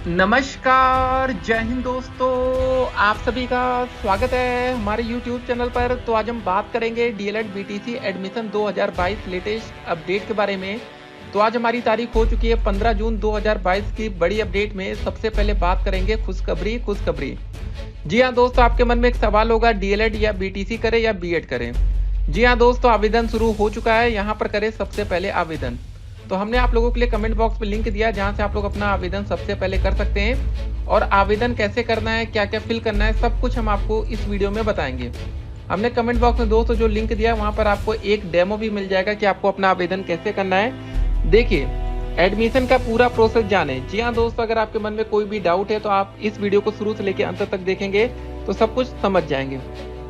नमस्कार, जय हिंद दोस्तों। आप सभी का स्वागत है हमारे YouTube चैनल पर। तो आज हम बात करेंगे DElEd BTC admission 2022 latest update के बारे में। तो आज हमारी तारीख हो चुकी है 15 जून 2022 की बड़ी अपडेट में सबसे पहले बात करेंगे खुशखबरी। जी हाँ दोस्तों, आपके मन में एक सवाल होगा, डीएलएड या बीटीसी करें या बीएड करें। जी हाँ दोस्तों, आवेदन शुरू हो चुका है। यहाँ पर करें सबसे पहले आवेदन। तो हमने आप लोगों के लिए कमेंट बॉक्स में लिंक दिया है जहां से आप लोग अपना आवेदन सबसे पहले कर सकते हैं। और आवेदन कैसे करना है, क्या क्या फिल करना है, सब कुछ हम आपको इस वीडियो में बताएंगे। हमने कमेंट बॉक्स में दोस्तों जो लिंक दिया है वहां पर आपको एक डेमो भी मिल जाएगा कि आपको अपना आवेदन कैसे करना है। देखिए, एडमिशन का पूरा प्रोसेस जाने। जी हाँ दोस्तों, अगर आपके मन में कोई भी डाउट है तो आप इस वीडियो को शुरू से लेकर अंत तक देखेंगे तो सब कुछ समझ जाएंगे।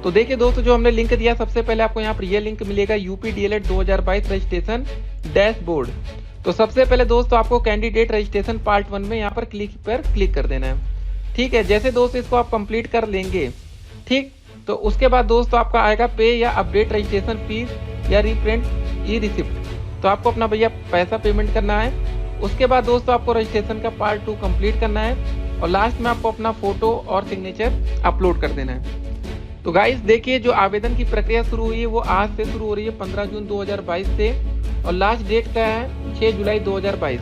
तो देखिए दोस्तों, जो हमने लिंक दिया सबसे पहले आपको यहाँ पर यह लिंक मिलेगा, यूपी डीएलएड 2022 रजिस्ट्रेशन डैशबोर्ड। तो सबसे पहले दोस्तों आपको कैंडिडेट रजिस्ट्रेशन पार्ट 1 में यहाँ पर क्लिक कर देना है। ठीक है, जैसे दोस्तों इसको आप कंप्लीट कर लेंगे, ठीक, तो उसके बाद दोस्तों आपका आएगा पे या अपडेट रजिस्ट्रेशन फीस या रीप्रिंट ई रिसिप्ट। तो आपको अपना भैया पैसा पेमेंट करना है। उसके बाद दोस्तों आपको रजिस्ट्रेशन का पार्ट 2 कंप्लीट करना है और लास्ट में आपको अपना फोटो और सिग्नेचर अपलोड कर देना है। तो गाइस देखिए, जो आवेदन की प्रक्रिया शुरू हुई है वो आज से शुरू हो रही है 15 जून 2022 से, और लास्ट डेट का है 6 जुलाई 2022।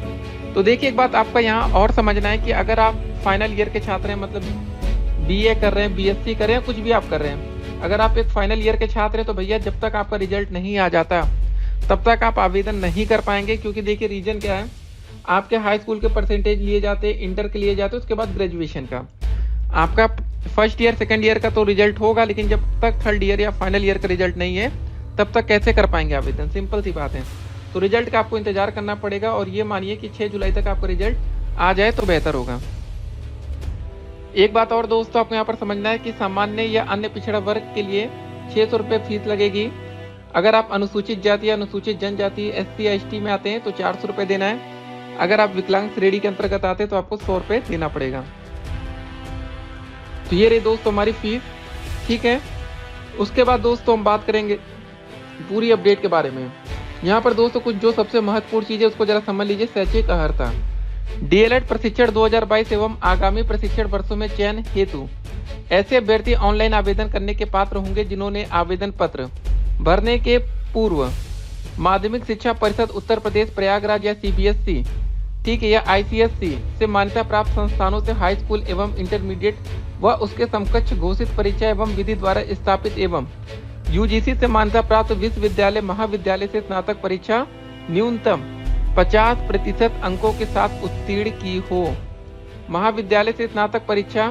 तो देखिए, एक बात आपका यहाँ और समझना है कि अगर आप फाइनल ईयर के छात्र हैं, मतलब बीए कर रहे हैं, बीएससी कर रहे हैं, कुछ भी आप कर रहे हैं, अगर आप एक फाइनल ईयर के छात्र हैं तो भैया जब तक आपका रिजल्ट नहीं आ जाता तब तक आप आवेदन नहीं कर पाएंगे। क्योंकि देखिए रीजन क्या है, आपके हाई स्कूल के परसेंटेज लिए जाते हैं, इंटर के लिए जाते हैं, उसके बाद ग्रेजुएशन का आपका फर्स्ट ईयर सेकेंड ईयर का तो रिजल्ट होगा, लेकिन जब तक थर्ड ईयर या फाइनल ईयर का रिजल्ट नहीं है तब तक कैसे कर पाएंगे आवेदन। सिंपल सी बात है। तो रिजल्ट का आपको इंतजार करना पड़ेगा और ये मानिए कि 6 जुलाई तक आपका रिजल्ट आ जाए तो बेहतर होगा। एक बात और दोस्तों आपको यहाँ पर समझना है कि सामान्य या अन्य पिछड़ा वर्ग के लिए 600 रुपये फीस लगेगी। अगर आप अनुसूचित जाति या अनुसूचित जनजाति SC या ST में आते हैं तो 400 रुपये देना है। अगर आप विकलांग श्रेणी के अंतर्गत आते हैं तो आपको 100 रुपये देना पड़ेगा। तो ये रही दोस्तों हमारी फीस, ठीक है। उसके बाद दोस्तों हम बात करेंगे पूरी अपडेट के बारे में। यहाँ पर दोस्तों कुछ जो सबसे महत्वपूर्ण चीज है उसको जरा समझ लीजिए। शैक्षिक अर्हता, डीएलएड प्रशिक्षण 2022 एवं आगामी प्रशिक्षण वर्षों में चयन हेतु ऐसे अभ्यर्थी ऑनलाइन आवेदन करने के पात्र होंगे जिन्होंने आवेदन पत्र भरने के पूर्व माध्यमिक शिक्षा परिषद उत्तर प्रदेश प्रयागराज या CBSE, ठीक है, या ICSE से मान्यता प्राप्त संस्थानों से हाई स्कूल एवं इंटरमीडिएट व उसके समकक्ष घोषित परीक्षा एवं विधि द्वारा स्थापित एवं UGC से मान्यता प्राप्त विश्वविद्यालय महाविद्यालय से स्नातक परीक्षा न्यूनतम 50% अंकों के साथ उत्तीर्ण की हो। महाविद्यालय से स्नातक परीक्षा,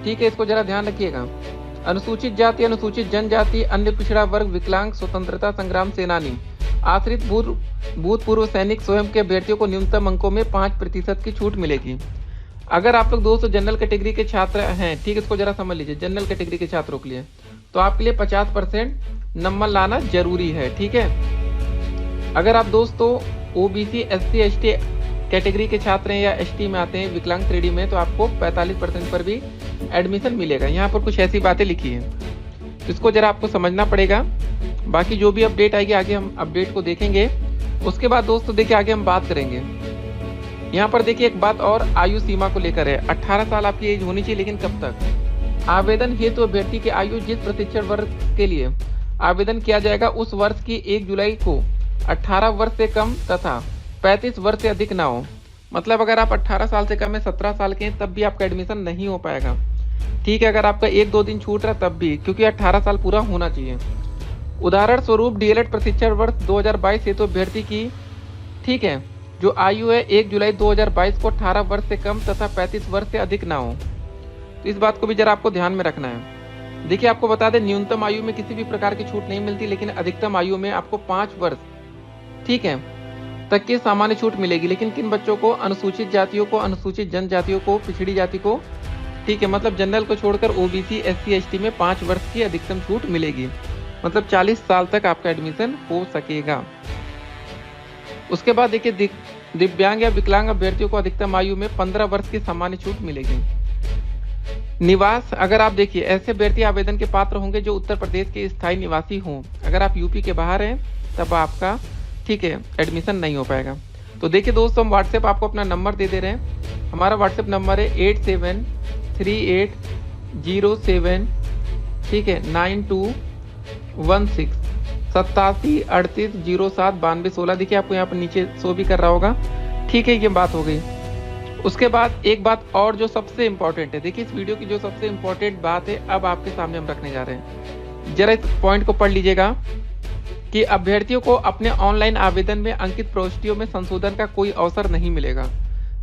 ठीक है, इसको जरा ध्यान रखिएगा। अनुसूचित जाति, अनुसूचित जनजाति, अन्य पिछड़ा वर्ग, विकलांग, स्वतंत्रता संग्राम सेनानी, आश्रित भूतपूर्व सैनिक स्वयं के अभ्यर्थियों को न्यूनतम अंकों में 5% की छूट मिलेगी। अगर आप लोग दोस्तों जनरल कैटेगरी के छात्र हैं, ठीक है, इसको जरा समझ लीजिए, जनरल कैटेगरी के छात्रों के लिए तो आपके लिए 50% नंबर लाना जरूरी है, ठीक है। अगर आप दोस्तों OBC SC ST कैटेगरी के छात्र हैं या ST में आते हैं, विकलांग श्रेणी में, तो आपको 45% पर भी एडमिशन मिलेगा। यहाँ पर कुछ ऐसी बातें लिखी है तो इसको जरा आपको समझना पड़ेगा। बाकी जो भी अपडेट आएगी आगे हम अपडेट को देखेंगे। उसके बाद दोस्तों देखिए आगे हम बात करेंगे। यहाँ पर देखिए एक बात और आयु सीमा को लेकर है। 18 साल आपकी एज होनी चाहिए, लेकिन कब तक? आवेदन हेतु अभ्यर्थी की आयु जिस प्रशिक्षण वर्ग के लिए आवेदन किया जाएगा उस वर्ष की 1 जुलाई को 18 वर्ष से कम तथा 35 वर्ष से अधिक ना हो। मतलब अगर आप 18 साल से कम है, 17 साल के हैं, तब भी आपका एडमिशन नहीं हो पाएगा, ठीक है। अगर आपका 1-2 दिन छूट रहा तब भी, क्योंकि 18 साल पूरा होना चाहिए। उदाहरण स्वरूप डीएलएड प्रशिक्षण वर्ष 2022 हेतु अभ्यर्थी की, ठीक है, जो आयु है 1 जुलाई 2022 को 18 वर्ष से कम तथा 35 वर्ष से अधिक ना हो। तो इस बात को भी जरा आपको ध्यान में रखना है। देखिए आपको बता दें, न्यूनतम आयु में किसी भी प्रकार की छूट नहीं मिलती, लेकिन अधिकतम आयु में आपको 5 वर्ष, ठीक है, तक की सामान्य छूट मिलेगी। लेकिन किन बच्चों को? अनुसूचित जातियों को, अनुसूचित जनजातियों को, पिछड़ी जाति को, ठीक है, मतलब जनरल को छोड़कर OBC SC ST में 5 वर्ष की अधिकतम छूट मिलेगी। मतलब 40 साल तक आपका एडमिशन हो सकेगा। उसके बाद देखिए दिव्यांग या विकलांग अभ्यर्थियों को अधिकतम आयु में 15 वर्ष की सामान्य छूट मिलेगी। निवास, अगर आप देखिए ऐसे अभ्यर्थी आवेदन के पात्र होंगे जो उत्तर प्रदेश के स्थायी निवासी हों। अगर आप यूपी के बाहर हैं तब आपका, ठीक है, एडमिशन नहीं हो पाएगा। तो देखिए दोस्तों, हम व्हाट्सएप आपको अपना नंबर दे दे रहे हैं। हमारा व्हाट्सएप नंबर है 873807, ठीक है, 9216 8738079216। देखिए आपको यहाँ पर नीचे शो भी कर रहा होगा, ठीक है। ये बात हो गई। उसके बाद एक बात और जो सबसे इम्पोर्टेंट है, देखिए इस वीडियो की जो सबसे इम्पोर्टेंट बात है अब आपके सामने हम रखने जा रहे हैं। जरा इस पॉइंट को पढ़ लीजिएगा कि अभ्यर्थियों को अपने ऑनलाइन आवेदन में अंकित प्रविष्टियों में संशोधन का कोई अवसर नहीं मिलेगा।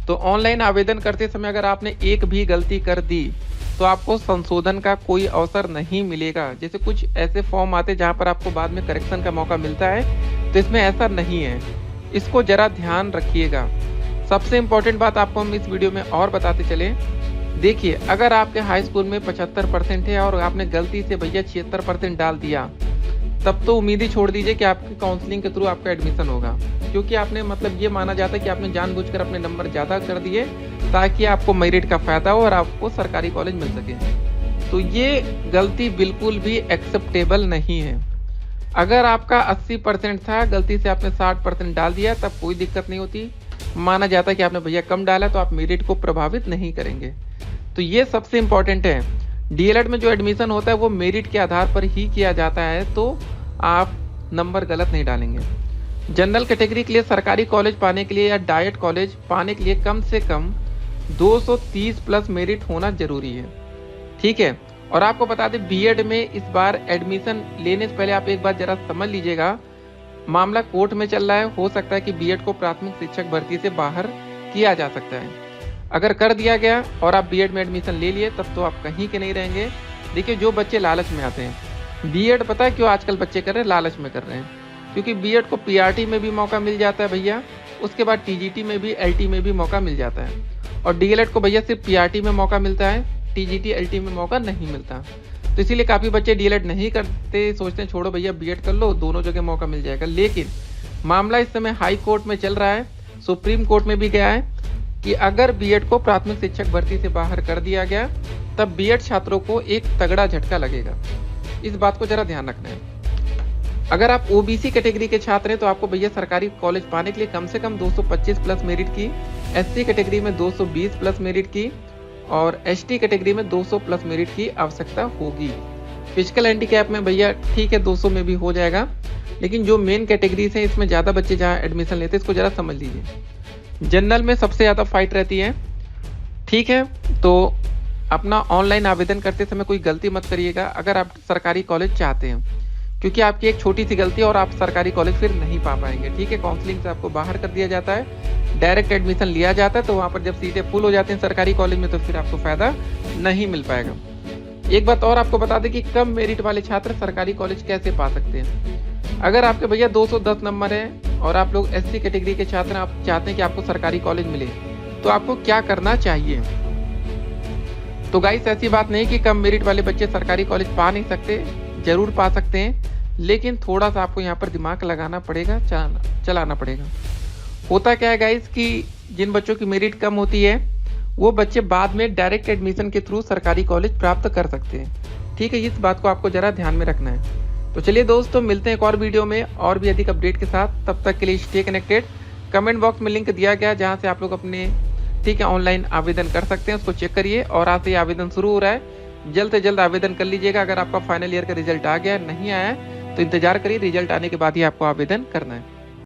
तो ऑनलाइन आवेदन करते समय अगर आपने एक भी गलती कर दी तो आपको संशोधन का कोई अवसर नहीं मिलेगा। जैसे कुछ ऐसे फॉर्म आते जहां पर आपको बाद में करेक्शन का मौका मिलता है, तो इसमें ऐसा नहीं है। इसको जरा ध्यान रखिएगा। सबसे इम्पोर्टेंट बात आपको हम इस वीडियो में और बताते चले। देखिए, अगर आपके हाई स्कूल में 75% है और आपने गलती से भैया 76% डाल दिया, तब तो उम्मीद ही छोड़ दीजिए कि आपकी काउंसलिंग के थ्रू आपका एडमिशन होगा। क्योंकि आपने मतलब ये माना जाता है कि आपने जानबूझकर अपने नंबर ज़्यादा कर दिए ताकि आपको मेरिट का फ़ायदा हो और आपको सरकारी कॉलेज मिल सके। तो ये गलती बिल्कुल भी एक्सेप्टेबल नहीं है। अगर आपका 80% था, गलती से आपने 60% डाल दिया, तब कोई दिक्कत नहीं होती। माना जाता है कि आपने भैया कम डाला तो आप मेरिट को प्रभावित नहीं करेंगे। तो ये सबसे इम्पोर्टेंट है। डीएलएड में जो एडमिशन होता है वो मेरिट के आधार पर ही किया जाता है, तो आप नंबर गलत नहीं डालेंगे। जनरल कैटेगरी के लिए सरकारी कॉलेज पाने के लिए या डाइट कॉलेज पाने के लिए कम से कम 230 प्लस मेरिट होना जरूरी है, ठीक है। और आपको बता दें, बीएड में इस बार एडमिशन लेने से पहले आप एक बार जरा समझ लीजिएगा, मामला कोर्ट में चल रहा है। हो सकता है कि बीएड को प्राथमिक शिक्षक भर्ती से बाहर किया जा सकता है। अगर कर दिया गया और आप बीएड में एडमिशन ले लिए, तब तो आप कहीं के नहीं रहेंगे। देखिए, जो बच्चे लालच में आते हैं, बीएड पता है क्यों आजकल बच्चे कर रहे हैं? लालच में कर रहे हैं। क्योंकि बीएड को पीआरटी में भी मौका मिल जाता है भैया, उसके बाद टीजीटी में भी, एलटी में भी मौका मिल जाता है। और डीएलएड को भैया सिर्फ पीआरटी में मौका मिलता है, टीजीटी एलटी में मौका नहीं मिलता। तो इसीलिए काफ़ी बच्चे डीएलएड नहीं करते, सोचते हैं छोड़ो भैया बीएड कर लो, दोनों जगह मौका मिल जाएगा। लेकिन मामला इस समय हाई कोर्ट में चल रहा है, सुप्रीम कोर्ट में भी गया है कि अगर बीएड को प्राथमिक शिक्षक भर्ती से बाहर कर दिया गया, तब बीएड छात्रों को एक तगड़ा झटका लगेगा। इस बात को जरा ध्यान रखना है। अगर आप ओबीसी कैटेगरी के छात्र हैं तो आपको भैया सरकारी कॉलेज पाने के लिए कम से कम 225 प्लस मेरिट की, एससी कैटेगरी में 220 प्लस मेरिट की और एसटी कैटेगरी में 200 प्लस मेरिट की आवश्यकता होगी। फिजिकल हैंडीकैप में भैया ठीक है 200 में भी हो जाएगा, लेकिन जो मेन कैटेगरीज हैं इसमें ज़्यादा बच्चे जहाँ एडमिशन लेते हैं, इसको ज़रा समझ लीजिए। जनरल में सबसे ज़्यादा फाइट रहती है, ठीक है। तो अपना ऑनलाइन आवेदन करते समय कोई गलती मत करिएगा अगर आप सरकारी कॉलेज चाहते हैं, क्योंकि आपकी एक छोटी सी गलती और आप सरकारी कॉलेज फिर नहीं पा पाएंगे, ठीक है। काउंसलिंग से आपको बाहर कर दिया जाता है, डायरेक्ट एडमिशन लिया जाता है, तो वहाँ पर जब सीटें फुल हो जाती हैं सरकारी कॉलेज में, तो फिर आपको फ़ायदा नहीं मिल पाएगा। एक बात और आपको बता दें कि कम मेरिट वाले छात्र सरकारी कॉलेज कैसे पा सकते हैं। अगर आपके भैया 210 नंबर है और आप लोग एससी कैटेगरी के छात्र, आप चाहते हैं कि आपको सरकारी कॉलेज मिले, तो आपको क्या करना चाहिए? तो गाइस, ऐसी बात नहीं कि कम मेरिट वाले बच्चे सरकारी कॉलेज पा नहीं सकते, जरूर पा सकते हैं, लेकिन थोड़ा सा आपको यहाँ पर दिमाग लगाना पड़ेगा, चलाना पड़ेगा। होता क्या है गाइस कि जिन बच्चों की मेरिट कम होती है वो बच्चे बाद में डायरेक्ट एडमिशन के थ्रू सरकारी कॉलेज प्राप्त कर सकते हैं, ठीक है। इस बात को आपको जरा ध्यान में रखना है। तो चलिए दोस्तों, मिलते हैं एक और वीडियो में और भी अधिक अपडेट के साथ। तब तक के लिए स्टे कनेक्टेड। कमेंट बॉक्स में लिंक दिया गया जहाँ से आप लोग अपने, ठीक है, ऑनलाइन आवेदन कर सकते हैं, उसको चेक करिए। और आज से आवेदन शुरू हो रहा है, जल्द से जल्द आवेदन कर लीजिएगा। अगर आपका फाइनल ईयर का रिजल्ट आ गया, नहीं आया है, तो इंतजार करिए, रिजल्ट आने के बाद ही आपको आवेदन करना है।